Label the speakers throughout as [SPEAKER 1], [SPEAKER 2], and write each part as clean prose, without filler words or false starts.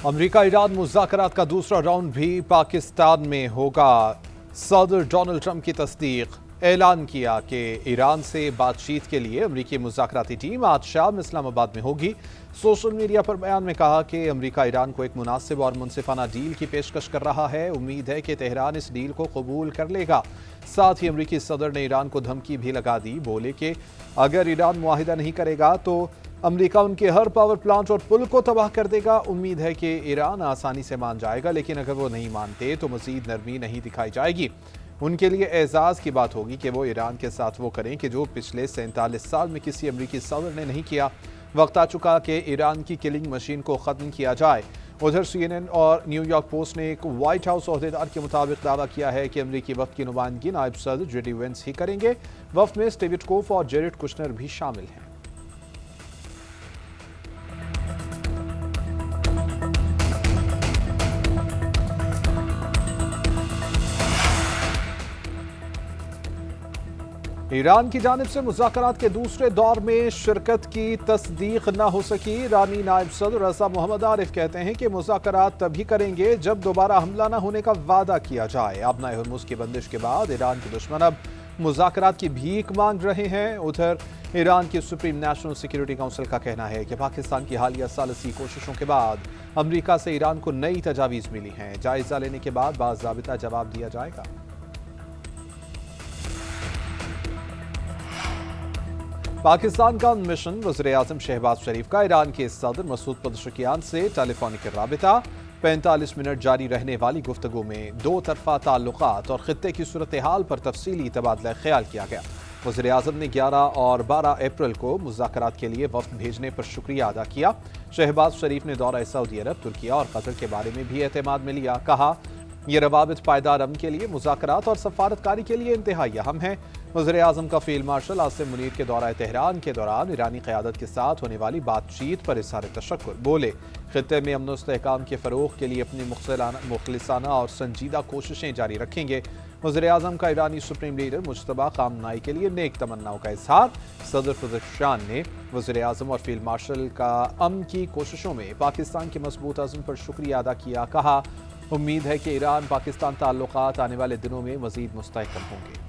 [SPEAKER 1] امریکہ ایران مذاکرات کا دوسرا راؤنڈ بھی پاکستان میں ہوگا۔ صدر ڈونلڈ ٹرمپ کی تصدیق، اعلان کیا کہ ایران سے بات چیت کے لیے امریکی مذاکراتی ٹیم آج شام اسلام آباد میں ہوگی۔ سوشل میڈیا پر بیان میں کہا کہ امریکہ ایران کو ایک مناسب اور منصفانہ ڈیل کی پیشکش کر رہا ہے۔ امید ہے کہ تہران اس ڈیل کو قبول کر لے گا۔ ساتھ ہی امریکی صدر نے ایران کو دھمکی بھی لگا دی، بولے کہ اگر ایران معاہدہ نہیں کرے گا تو امریکہ ان کے ہر پاور پلانٹ اور پل کو تباہ کر دے گا۔ امید ہے کہ ایران آسانی سے مان جائے گا، لیکن اگر وہ نہیں مانتے تو مزید نرمی نہیں دکھائی جائے گی۔ ان کے لیے اعزاز کی بات ہوگی کہ وہ ایران کے ساتھ وہ کریں کہ جو پچھلے 47 سال میں کسی امریکی صدر نے نہیں کیا۔ وقت آ چکا کہ ایران کی کلنگ مشین کو ختم کیا جائے۔ ادھر CNN اور نیو یارک پوسٹ نے ایک وائٹ ہاؤس عہدیدار کے مطابق دعویٰ کیا ہے کہ امریکی وفد کی نمائندگی نائب صدر JD وینس ہی کریں گے۔ وفد میں اسٹیو وٹکوف اور جیریڈ کشنر بھی شامل ہیں۔ ایران کی جانب سے مذاکرات کے دوسرے دور میں شرکت کی تصدیق نہ ہو سکی۔ ایرانی نائب صدر رضا محمد عارف کہتے ہیں کہ مذاکرات تبھی کریں گے جب دوبارہ حملہ نہ ہونے کا وعدہ کیا جائے۔ آبنائے ہرمز کی بندش کے بعد ایران کے دشمن اب مذاکرات کی بھیک مانگ رہے ہیں۔ ادھر ایران کی سپریم نیشنل سیکیورٹی کونسل کا کہنا ہے کہ پاکستان کی حالیہ ثالثی کوششوں کے بعد امریکہ سے ایران کو نئی تجاویز ملی ہیں۔ جائزہ لینے کے بعد باضابطہ جواب دیا جائے گا۔ پاکستان کا مشن وزیر اعظم شہباز شریف کا ایران کے صدر مسعود پزشکیان سے ٹیلی فونک رابطہ۔ 45 منٹ جاری رہنے والی گفتگو میں دو طرفہ تعلقات اور خطے کی صورتحال پر تفصیلی تبادلہ خیال کیا گیا۔ وزیر اعظم نے 11 اور 12 اپریل کو مذاکرات کے لیے وفد بھیجنے پر شکریہ ادا کیا۔ شہباز شریف نے دورہ سعودی عرب، ترکیہ اور قطر کے بارے میں بھی اعتماد میں لیا۔ کہا یہ روابط پائیدار امن کے لیے، مذاکرات اور سفارتکاری کے لیے انتہائی اہم ہیں۔ وزیر اعظم کا فیلڈ مارشل عاصم منیر کے دورہ تہران کے دوران ایرانی قیادت کے ساتھ ہونے والی بات چیت پر اظہار تشکر، بولے خطے میں امن و استحکام کے فروغ کے لیے اپنی مخلصانہ اور سنجیدہ کوششیں جاری رکھیں گے۔ وزیر اعظم کا ایرانی سپریم لیڈر مجتبیٰ خامنائی کے لیے نیک تمناؤں کا اظہار۔ صدر پزشکیان نے وزیر اعظم اور فیلڈ مارشل کا امن کی کوششوں میں پاکستان کے مضبوط عزم پر شکریہ ادا کیا۔ کہا امید ہے کہ ایران پاکستان تعلقات آنے والے دنوں میں مزید مستحکم ہوں گے۔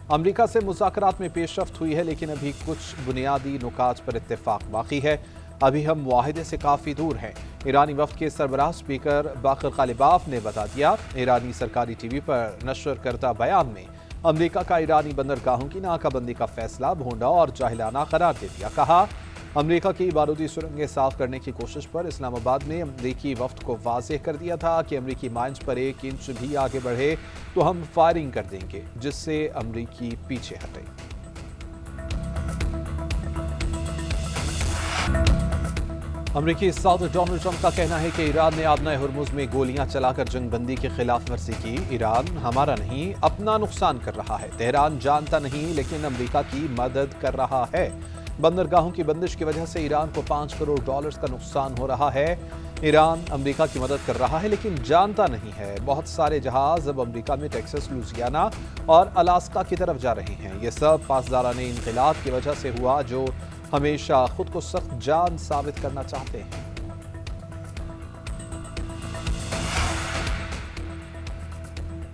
[SPEAKER 1] امریکہ سے مذاکرات میں پیش رفت ہوئی ہے، لیکن ابھی کچھ بنیادی نکات پر اتفاق باقی ہے۔ ابھی ہم معاہدے سے کافی دور ہیں، ایرانی وفد کے سربراہ اسپیکر باقر غالباف نے بتا دیا۔ ایرانی سرکاری ٹی وی پر نشر کردہ بیان میں امریکہ کا ایرانی بندرگاہوں کی ناکہ بندی کا فیصلہ بھونڈا اور جاہلانہ قرار دے دیا۔ کہا امریکہ کی بارودی سرنگیں صاف کرنے کی کوشش پر اسلام آباد نے امریکی وفد کو واضح کر دیا تھا کہ امریکی مائنز پر 1 انچ بھی آگے بڑھے تو ہم فائرنگ کر دیں گے، جس سے امریکی پیچھے ہٹے۔ امریکی صدر ڈونلڈ ٹرمپ کا کہنا ہے کہ ایران نے آبنائے ہرمز میں گولیاں چلا کر جنگ بندی کی خلاف ورزی کی۔ ایران ہمارا نہیں، اپنا نقصان کر رہا ہے۔ تہران جانتا نہیں، لیکن امریکہ کی مدد کر رہا ہے۔ بندرگاہوں کی بندش کی وجہ سے ایران کو $5 کروڑ کا نقصان ہو رہا ہے۔ ایران امریکہ کی مدد کر رہا ہے لیکن جانتا نہیں ہے۔ بہت سارے جہاز اب امریکہ میں ٹیکساس، لوزیانا اور الاسکا کی طرف جا رہے ہیں۔ یہ سب پاسداران انقلاب کی وجہ سے ہوا، جو ہمیشہ خود کو سخت جان ثابت کرنا چاہتے ہیں۔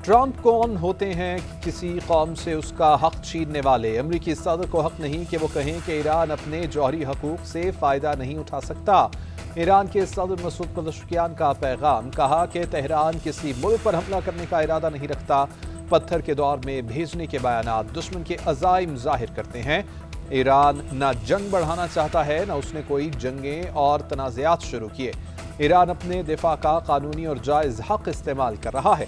[SPEAKER 1] ٹرمپ کون ہوتے ہیں کسی قوم سے اس کا حق چھیننے والے؟ امریکی صدر کو حق نہیں کہ وہ کہیں کہ ایران اپنے جوہری حقوق سے فائدہ نہیں اٹھا سکتا۔ ایران کے صدر مسعود پزشکیان کا پیغام، کہا کہ تہران کسی ملک پر حملہ کرنے کا ارادہ نہیں رکھتا۔ پتھر کے دور میں بھیجنے کے بیانات دشمن کے عزائم ظاہر کرتے ہیں۔ ایران نہ جنگ بڑھانا چاہتا ہے، نہ اس نے کوئی جنگیں اور تنازعات شروع کیے۔ ایران اپنے دفاع کا قانونی اور جائز حق استعمال کر رہا ہے۔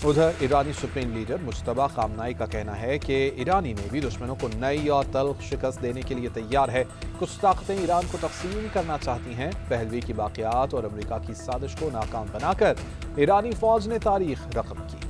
[SPEAKER 1] ادھر ایرانی سپریم لیڈر مجتبیٰ خامنائی کا کہنا ہے کہ ایرانی نیوی دشمنوں کو نئی اور تلخ شکست دینے کے لیے تیار ہے۔ کچھ طاقتیں ایران کو تقسیم کرنا چاہتی ہیں۔ پہلوی کی باقیات اور امریکہ کی سازش کو ناکام بنا کر ایرانی فوج نے تاریخ رقم کی۔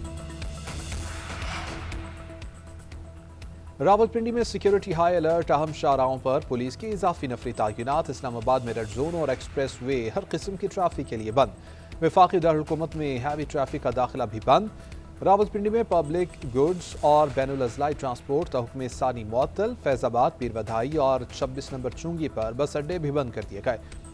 [SPEAKER 1] راولپنڈی میں سیکیورٹی ہائی الرٹ، اہم شاہراہوں پر پولیس کی اضافی نفری تعینات۔ اسلام آباد میں ریڈ زون اور ایکسپریس وے ہر قسم کی ٹریفک کے لیے بند۔ وفاقی دارالحکومت میں ہیوی ٹریفک کا داخلہ بھی بند۔ راولپنڈی میں پبلک گڈز اور بین الاضلاعی ٹرانسپورٹ تحکم ثانی معطل۔ فیض آباد، پیر بدھائی اور 26 نمبر چونگی پر بس اڈے بھی بند کر دیے گئے۔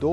[SPEAKER 1] 2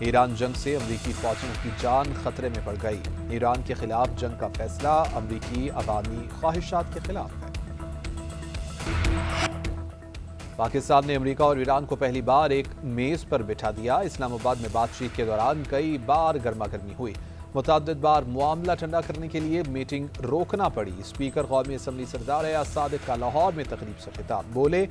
[SPEAKER 1] ایران جنگ سے امریکی فوجیوں کی جان خطرے میں پڑ گئی۔ ایران کے خلاف جنگ کا فیصلہ امریکی عوامی خواہشات کے خلاف ہے۔ پاکستان نے امریکہ اور ایران کو پہلی بار ایک میز پر بٹھا دیا۔ اسلام آباد میں بات چیت کے دوران کئی بار گرما گرمی ہوئی۔ متعدد بار معاملہ ٹھنڈا کرنے کے لیے میٹنگ روکنا پڑی۔ اسپیکر قومی اسمبلی سردار ایاز صادق کا لاہور میں تقریب سے خطاب، بولے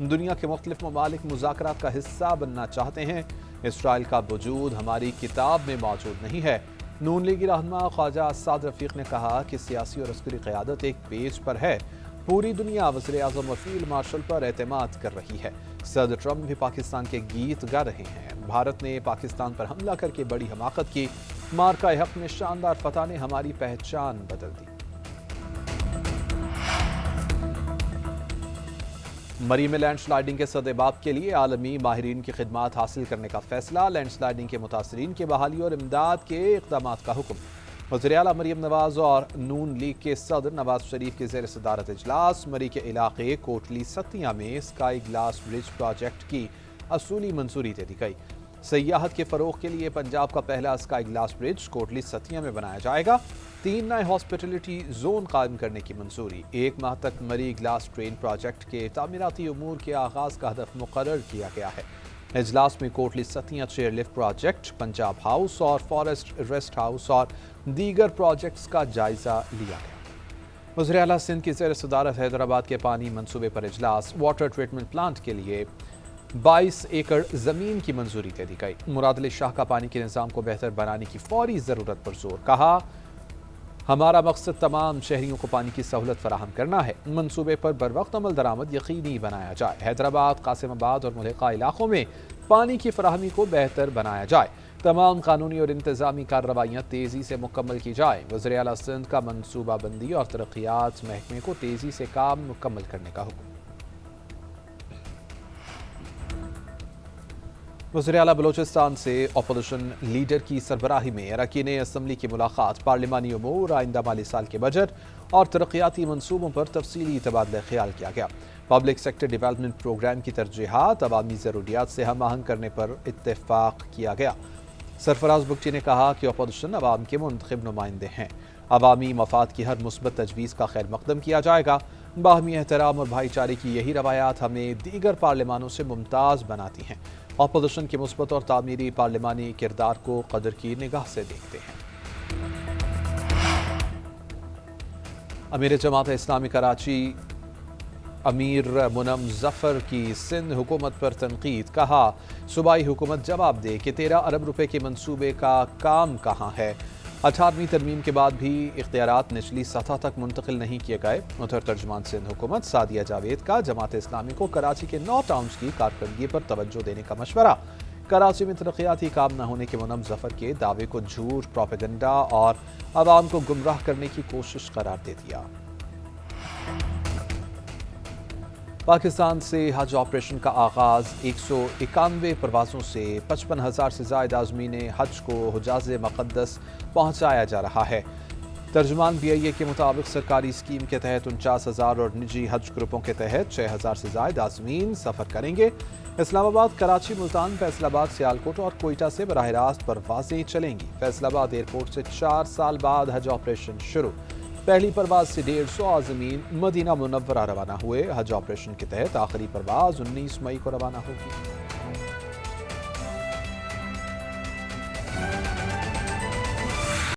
[SPEAKER 1] دنیا کے مختلف ممالک مذاکرات کا حصہ بننا چاہتے ہیں، اسرائیل کا وجود ہماری کتاب میں موجود نہیں ہے۔ نون لیگی رہنما خواجہ اسد رفیق نے کہا کہ سیاسی اور عسکری قیادت ایک پیج پر ہے، پوری دنیا وزیر اعظم اور فیلڈ مارشل پر اعتماد کر رہی ہے۔ صدر ٹرمپ بھی پاکستان کے گیت گا رہے ہیں۔ بھارت نے پاکستان پر حملہ کر کے بڑی حماقت کی، مارکا حق میں شاندار فتح نے ہماری پہچان بدل دی۔ مری میں لینڈ سلائیڈنگ کے سدباب کے لیے عالمی ماہرین کی خدمات حاصل کرنے کا فیصلہ، لینڈ سلائیڈنگ کے متاثرین کی بحالی اور امداد کے اقدامات کا حکم۔ وزیر اعلیٰ مریم نواز اور نون لیگ کے صدر نواز شریف کی زیر صدارت اجلاس۔ مری کے علاقے کوٹلی ستیاں میں اسکائی گلاس برج پروجیکٹ کی اصولی منظوری دے دی گئی۔ سیاحت کے فروغ کے لیے پنجاب کا پہلا اسکائی گلاس برج کوٹلی ستیاں میں بنایا جائے گا۔ 3 نئے ہاسپٹلٹی زون قائم کرنے کی منظوری۔ 1 ماہ تک مری گلاس ٹرین پروجیکٹ کے تعمیراتی امور کے آغاز کا ہدف مقرر کیا گیا ہے۔ اجلاس میں Kotli Sattian chair lift project, Punjab house اور فارسٹ ریسٹ ہاؤس اور دیگر پروجیکٹس کا جائزہ لیا گیا۔ وزیر اعلیٰ سندھ کی زیر صدارت حیدرآباد کے پانی منصوبے پر اجلاس۔ واٹر ٹریٹمنٹ پلانٹ کے لیے 22 ایکڑ زمین کی منظوری دے دی گئی۔ مراد علی شاہ کا پانی کے نظام کو بہتر بنانے کی فوری ضرورت پر زور، کہا ہمارا مقصد تمام شہریوں کو پانی کی سہولت فراہم کرنا ہے، منصوبے پر بروقت عمل درآمد یقینی بنایا جائے، حیدرآباد، قاسم آباد اور ملحقہ علاقوں میں پانی کی فراہمی کو بہتر بنایا جائے، تمام قانونی اور انتظامی کارروائیاں تیزی سے مکمل کی جائیں۔ وزیر اعلیٰ سندھ کا منصوبہ بندی اور ترقیات محکمے کو تیزی سے کام مکمل کرنے کا حکم۔ وزیر اعلیٰ بلوچستان سے اپوزیشن لیڈر کی سربراہی میں اراکین اسمبلی کی ملاقات۔ پارلیمانی امور، آئندہ مالی سال کے بجٹ اور ترقیاتی منصوبوں پر تفصیلی تبادلہ خیال کیا گیا۔ پبلک سیکٹر ڈیولپمنٹ پروگرام کی ترجیحات، عوامی ضروریات سے ہم آہنگ کرنے پر اتفاق کیا گیا۔ سرفراز بگٹی نے کہا کہ اپوزیشن عوام کے منتخب نمائندے ہیں، عوامی مفاد کی ہر مثبت تجویز کا خیر مقدم کیا جائے گا۔ باہمی احترام اور بھائی چارے کی یہی روایات ہمیں دیگر پارلیمانوں سے ممتاز بناتی ہیں۔ اپوزیشن کے مثبت اور تعمیری پارلیمانی کردار کو قدر کی نگاہ سے دیکھتے ہیں۔ امیر جماعت اسلامی کراچی امیر منم ظفر کی سندھ حکومت پر تنقید، کہا صوبائی حکومت جواب دے کہ 13 ارب روپے کے منصوبے کا کام کہاں ہے۔ 18ویں ترمیم کے بعد بھی اختیارات نچلی سطح تک منتقل نہیں کیے گئے۔ ادھر ترجمان سندھ حکومت سعدیہ جاوید کا جماعت اسلامی کو کراچی کے 9 ٹاؤنز کی کارکردگی پر توجہ دینے کا مشورہ۔ کراچی میں ترقیاتی کام نہ ہونے کے منم ظفر کے دعوے کو جھوٹ، پروپیگنڈا اور عوام کو گمراہ کرنے کی کوشش قرار دے دیا۔ پاکستان سے حج آپریشن کا آغاز، 191 پروازوں سے 55,000 سے زائد عازمین حج کو حجاز مقدس پہنچایا جا رہا ہے۔ ترجمان BIA کے مطابق سرکاری اسکیم کے تحت 49,000 اور نجی حج گروپوں کے تحت 6,000 سے زائد عازمین سفر کریں گے۔ اسلام آباد، کراچی، ملتان، فیصل آباد، سیالکوٹ اور کوئٹہ سے براہ راست پروازیں چلیں گی۔ فیصل آباد ایئرپورٹ سے 4 سال بعد حج آپریشن شروع۔ پہلی پرواز سے 150 عازمین مدینہ منورہ روانہ ہوئے۔ حج آپریشن کے تحت آخری پرواز 19 مئی کو روانہ ہوگی۔